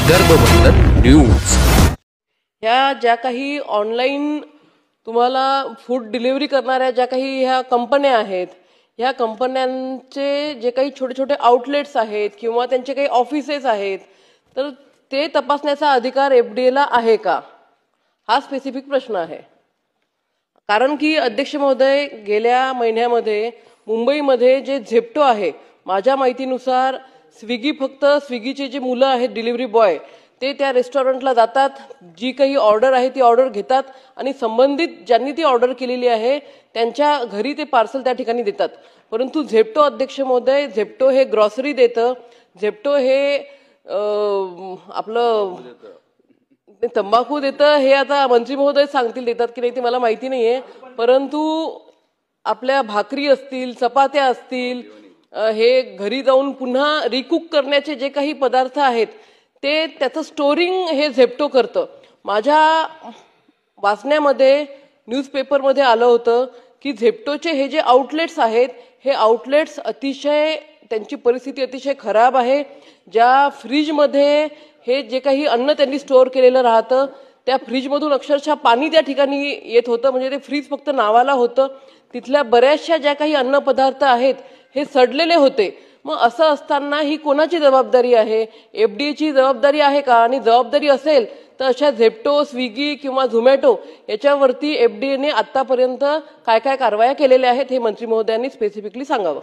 विदर्भ वंदन न्यूज। ह्या ज्या काही ऑनलाईन तुम्हाला फूड डिलिव्हरी करणाऱ्या ज्या काही ह्या कंपन्या आहेत, ह्या कंपन्यांचे जे काही छोटे छोटे आउटलेट्स आहेत किंवा त्यांचे काही ऑफिसेस आहेत, तर ते तपासण्याचा अधिकार एफडीएला आहे का, हा स्पेसिफिक प्रश्न आहे। कारण की अध्यक्ष महोदय, गेल्या महिन्यामध्ये मुंबईमध्ये जे झेप्टो आहे, माझ्या माहितीनुसार फक्त स्विगीचे जे मुलं आहेत डिलिव्हरी बॉय, ते त्या रेस्टॉरंटला जातात, जी काही ऑर्डर आहे ती ऑर्डर घेतात आणि संबंधित ज्यांनी ती ऑर्डर केलेली आहे त्यांच्या घरी ते पार्सल त्या ठिकाणी देतात। परंतु झेप्टो अध्यक्ष महोदय, झेप्टो हे ग्रॉसरी देतं, झेप्टो हे आपलं तंबाखू देतं, हे आता मंत्री महोदय सांगतील देतात की नाही ते मला माहिती नाहीये, परंतु आपल्या भाकरी असतील, चपात्या असतील, हे घरी जाऊन पुन्हा रिकुक करण्याचे जे काही पदार्थ आहेत ते त्याचं स्टोरिंग हे झेप्टो करतं। माझ्या वाचण्यामध्ये न्यूजपेपरमध्ये आलं होतं की झेप्टोचे हे जे आउटलेट्स आहेत, हे आउटलेट्स अतिशय त्यांची परिस्थिती अतिशय खराब आहे। ज्या फ्रीजमध्ये हे जे काही अन्न त्यांनी स्टोअर केलेलं राहतं, त्या फ्रीजमधून अक्षरशः पाणी त्या ठिकाणी येत होतं, म्हणजे ते फ्रीज फक्त नावाला होतं। तिथल्या बऱ्याचशा ज्या काही अन्नपदार्थ आहेत हे सडलेले होते। मग असं असताना ही कोणाची जबाबदारी आहे? एफडीएची जबाबदारी आहे का? आणि जबाबदारी असेल तर अशा झेप्टो, स्विगी किंवा झोमॅटो याच्यावरती एफडीएने आतापर्यंत काय काय कारवाया केलेल्या आहेत हे मंत्री महोदयांनी स्पेसिफिकली सांगावं।